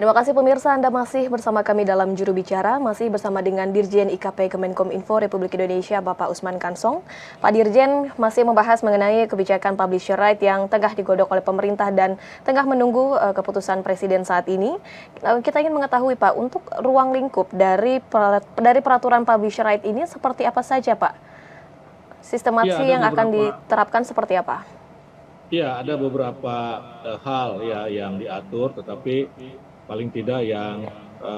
Terima kasih pemirsa, Anda masih bersama kami dalam Juru Bicara, masih bersama dengan Dirjen IKP Kemenkominfo Republik Indonesia, Bapak Usman Kansong. Pak Dirjen masih membahas mengenai kebijakan publisher right yang tengah digodok oleh pemerintah dan tengah menunggu keputusan Presiden saat ini. Kita ingin mengetahui Pak, untuk ruang lingkup dari peraturan publisher right ini seperti apa saja Pak? Sistemasi yang akan diterapkan seperti apa? Ya, ada beberapa hal ya yang diatur, tetapi paling tidak yang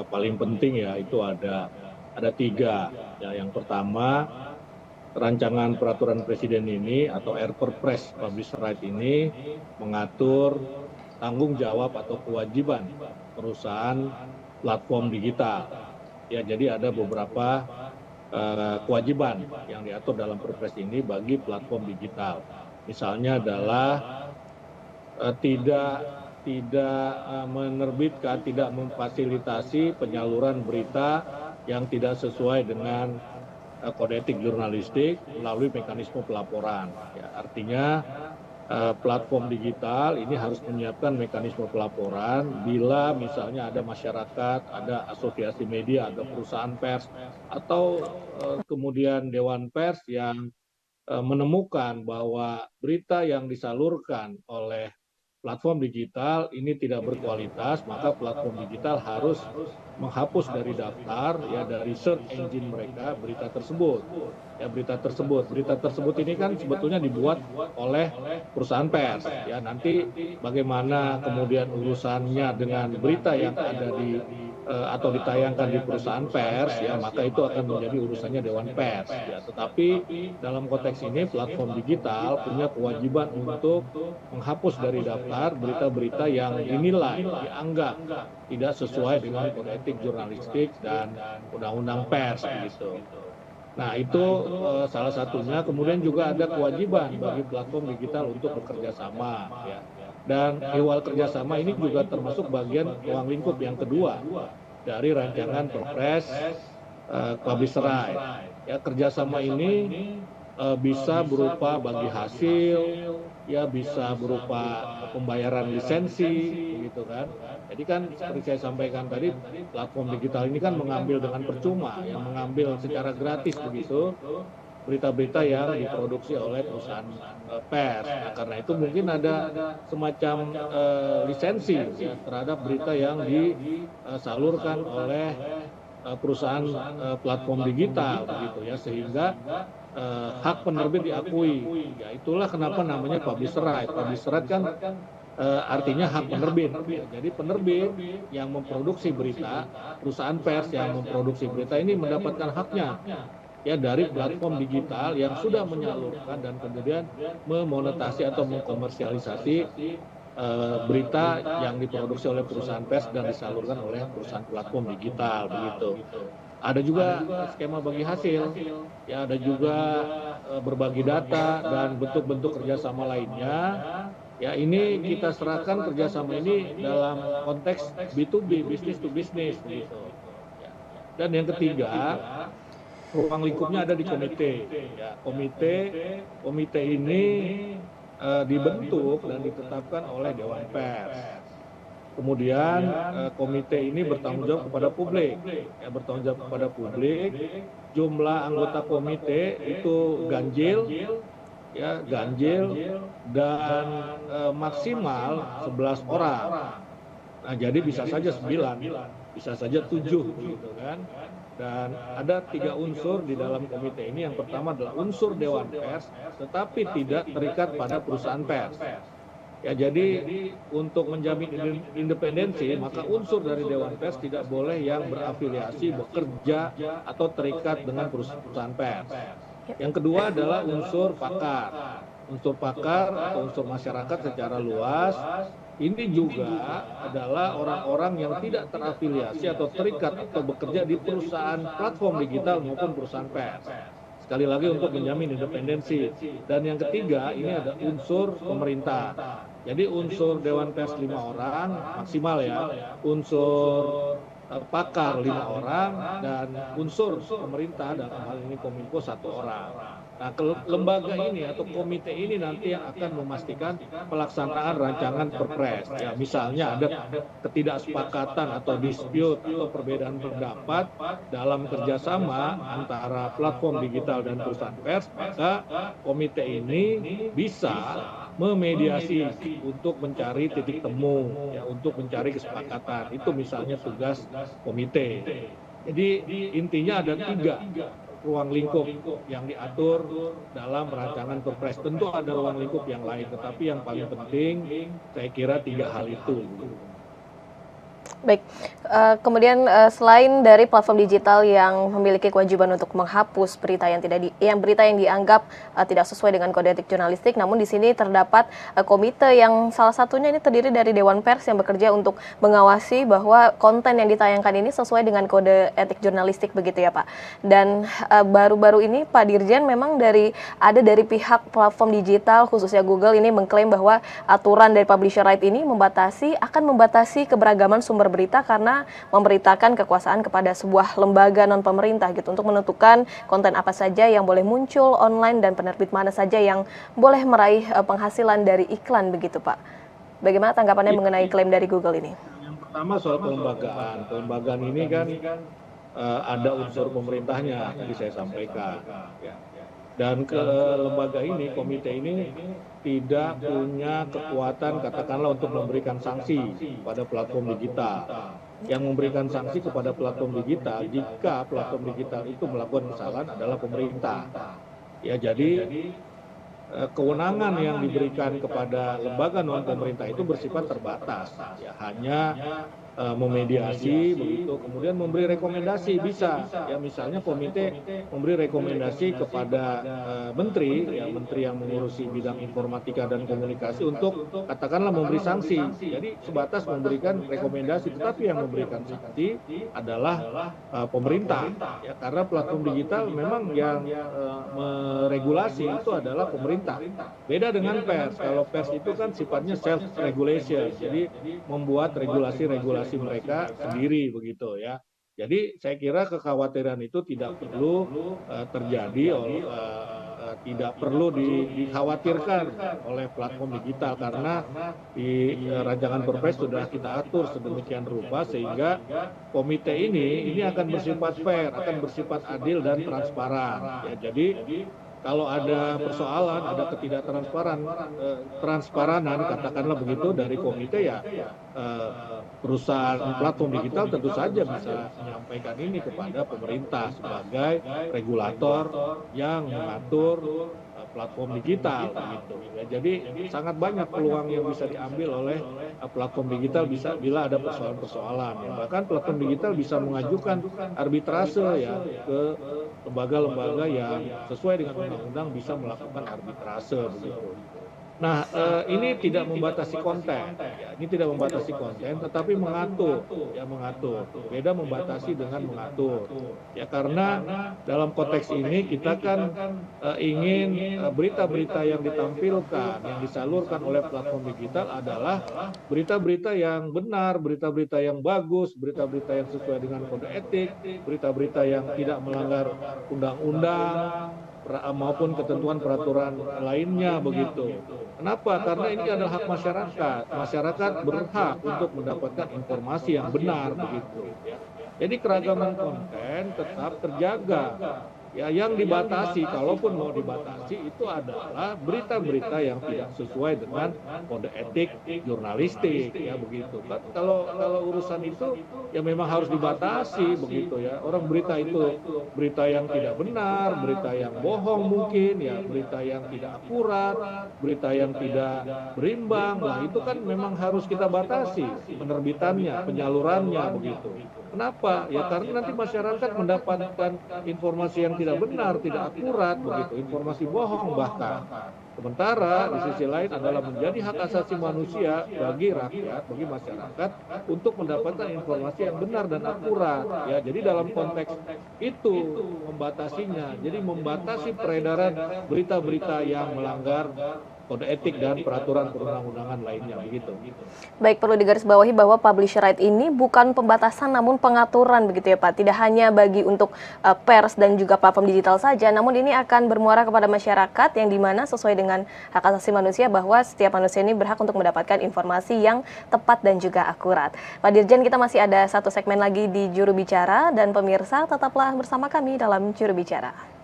paling penting ya itu ada tiga. Ya, yang pertama, rancangan peraturan presiden ini atau Perpres Publisher Right ini mengatur tanggung jawab atau kewajiban perusahaan platform digital. Ya, jadi ada beberapa kewajiban yang diatur dalam Perpres ini bagi platform digital. Misalnya adalah tidak menerbitkan, tidak memfasilitasi penyaluran berita yang tidak sesuai dengan kode etik jurnalistik melalui mekanisme pelaporan. Ya, artinya platform digital ini harus menyiapkan mekanisme pelaporan bila misalnya ada masyarakat, ada asosiasi media, ada perusahaan pers, atau kemudian dewan pers yang menemukan bahwa berita yang disalurkan oleh platform digital ini tidak berkualitas, maka platform digital harus menghapus dari daftar ya dari search engine mereka berita tersebut. Ya, berita tersebut ini kan sebetulnya dibuat oleh perusahaan pers. Ya, nanti bagaimana kemudian urusannya dengan berita yang ada di atau ditayangkan di perusahaan pers, ya maka itu akan menjadi urusannya Dewan Pers. Ya, tetapi dalam konteks ini platform digital punya kewajiban untuk menghapus dari daftar berita-berita yang dinilai, dianggap tidak sesuai dengan kode etik jurnalistik dan undang-undang pers begitu. Nah, itu salah satunya. Kemudian juga ada kewajiban bagi platform digital untuk bekerja sama, ya. Dan ihwal kerjasama ini juga termasuk bagian ruang lingkup yang kedua dari rancangan Perpres Publisher Right. Ya, kerjasama ini bisa berupa bagi hasil, ya bisa berupa pembayaran lisensi, gitu kan. Jadi kan seperti saya sampaikan tadi, platform digital ini kan mengambil dengan percuma, yang mengambil secara gratis begitu berita-berita yang diproduksi oleh perusahaan pers. Nah, karena itu mungkin ada semacam lisensi ya, terhadap berita yang disalurkan oleh perusahaan platform digital begitu ya, sehingga hak penerbit diakui. Ya, itulah kenapa namanya publisher right. Publisher right kan artinya hak penerbit. Jadi penerbit yang memproduksi berita, perusahaan pers yang memproduksi berita ini mendapatkan haknya ya dari platform digital yang sudah menyalurkan dan kemudian memonetasi atau mengkomersialisasi berita yang diproduksi oleh perusahaan pers dan disalurkan oleh perusahaan platform digital begitu. Ada juga skema bagi hasil, ya ada juga berbagi data dan bentuk-bentuk kerjasama lainnya. Ya, ini kita serahkan kerjasama ini dalam konteks B2B, business to business begitu. Dan yang ketiga, ruang lingkupnya ada di komite. Ya, komite ini dibentuk dan ditetapkan oleh Dewan Pers. Kemudian komite ini bertanggung jawab kepada publik. Ya, bertanggung jawab kepada publik. Jumlah anggota komite itu ganjil dan maksimal 11 orang. Nah, jadi bisa saja 9, bisa saja 7 gitu kan. Dan ada 3 unsur di dalam komite ini. Yang pertama adalah unsur Dewan Pers, tetapi tidak terikat pada perusahaan pers. Ya, jadi untuk menjamin independensi, maka unsur dari Dewan Pers tidak boleh yang berafiliasi, bekerja, atau terikat dengan perusahaan pers. Yang kedua adalah unsur pakar. Unsur pakar atau unsur masyarakat secara luas. Ini juga adalah orang-orang yang tidak terafiliasi atau terikat atau bekerja di perusahaan platform digital maupun perusahaan pers. Sekali lagi untuk menjamin independensi. Dan yang ketiga ini ada unsur pemerintah. Jadi unsur Dewan Pers 5 orang maksimal ya. Unsur pakar 5 orang dan unsur pemerintah dalam hal ini Kominfo 1 orang. Nah, lembaga ini atau komite ini nanti yang akan memastikan pelaksanaan rancangan Perpres. Ya, misalnya ada ketidaksepakatan atau dispute atau perbedaan pendapat dalam kerjasama antara platform digital dan perusahaan pers, maka komite ini bisa memediasi untuk mencari titik temu, ya, untuk mencari kesepakatan. Itu misalnya tugas komite. Jadi intinya ada 3 ruang lingkup yang diatur dalam rancangan Perpres. Tentu ada ruang lingkup yang lain, tetapi yang paling penting saya kira 3 hal itu. Baik, kemudian selain dari platform digital yang memiliki kewajiban untuk menghapus berita yang dianggap tidak sesuai dengan kode etik jurnalistik, namun di sini terdapat komite yang salah satunya ini terdiri dari Dewan Pers yang bekerja untuk mengawasi bahwa konten yang ditayangkan ini sesuai dengan kode etik jurnalistik begitu ya Pak. Dan baru-baru ini Pak Dirjen memang dari pihak platform digital khususnya Google ini mengklaim bahwa aturan dari publisher right ini akan membatasi keberagaman sumber berita karena memberitakan kekuasaan kepada sebuah lembaga non-pemerintah gitu untuk menentukan konten apa saja yang boleh muncul online dan penerbit mana saja yang boleh meraih penghasilan dari iklan begitu Pak. Bagaimana tanggapannya mengenai klaim dari Google ini? Yang pertama soal kelembagaan. Kelembagaan ini kan ada unsur pemerintahnya tadi saya sampaikan. Dan ke lembaga ini, komite ini tidak punya kekuatan katakanlah untuk memberikan sanksi pada platform digital. Yang memberikan sanksi kepada platform digital jika platform digital itu melakukan kesalahan adalah pemerintah. Ya, jadi kewenangan yang diberikan kepada lembaga non pemerintah itu bersifat terbatas. Ya, hanya memediasi begitu, kemudian memberi rekomendasi bisa, ya misalnya komite memberi rekomendasi kepada menteri yang mengurusi bidang informatika dan komunikasi untuk katakanlah memberi sanksi. Jadi sebatas memberikan rekomendasi, tetapi yang memberikan sanksi adalah pemerintah, ya karena platform digital memang yang meregulasi itu adalah pemerintah. Beda dengan pers. Kalau pers itu kan sifatnya self regulation, jadi membuat regulasi mereka sendiri begitu ya. Jadi saya kira kekhawatiran itu tidak perlu terjadi, tidak perlu dikhawatirkan oleh platform digital karena di rancangan Perpres sudah kita atur sedemikian rupa sehingga komite ini akan bersifat fair, akan bersifat adil dan transparan. Ya, jadi kalau ada persoalan, ada ketidaktransparan, katakanlah begitu dari komite ya perusahaan platform digital tentu saja bisa menyampaikan ini kepada pemerintah sebagai regulator yang mengatur platform digital gitu. Ya, jadi sangat banyak peluang yang bisa diambil oleh platform digital bisa bila ada persoalan-persoalan. Ya. Bahkan platform digital bisa mengajukan arbitrase ya ke lembaga-lembaga yang sesuai dengan undang-undang bisa melakukan arbitrase begitu. Nah, ini tidak membatasi konten, ya, ini tidak membatasi konten, tetapi mengatur. Beda membatasi dengan mengatur, ya karena dalam konteks ini kita kan ingin berita-berita yang ditampilkan, yang disalurkan oleh platform digital adalah berita-berita yang benar, berita-berita yang bagus, berita-berita yang sesuai dengan kode etik, berita-berita yang tidak melanggar undang-undang maupun ketentuan peraturan lainnya begitu. Kenapa? Karena ini adalah hak masyarakat. Masyarakat berhak untuk mendapatkan informasi yang benar begitu. Jadi keragaman konten tetap terjaga. Ya, yang dibatasi, kalaupun mau dibatasi, itu adalah berita-berita yang tidak sesuai dengan kode etik jurnalistik, ya begitu. Kan kalau urusan itu, ya memang harus dibatasi begitu ya. Orang berita itu berita yang tidak benar, berita yang bohong mungkin, ya berita yang tidak akurat, berita yang tidak berimbang, lah itu kan memang harus kita batasi penerbitannya, penyalurannya begitu. Kenapa? Ya karena nanti masyarakat mendapatkan informasi yang tidak benar, tidak akurat, begitu, informasi bohong bahkan. Sementara di sisi lain adalah menjadi hak asasi manusia bagi rakyat, bagi masyarakat untuk mendapatkan informasi yang benar dan akurat. Ya, jadi dalam konteks itu membatasinya, jadi membatasi peredaran berita-berita yang melanggar kode etik dan peraturan perundang-undangan lainnya begitu. Baik, perlu digarisbawahi bahwa publisher right ini bukan pembatasan namun pengaturan begitu ya Pak. Tidak hanya bagi untuk pers dan juga platform digital saja, namun ini akan bermuara kepada masyarakat yang dimana sesuai dengan hak asasi manusia bahwa setiap manusia ini berhak untuk mendapatkan informasi yang tepat dan juga akurat. Pak Dirjen, kita masih ada satu segmen lagi di Juru Bicara dan pemirsa tetaplah bersama kami dalam Juru Bicara.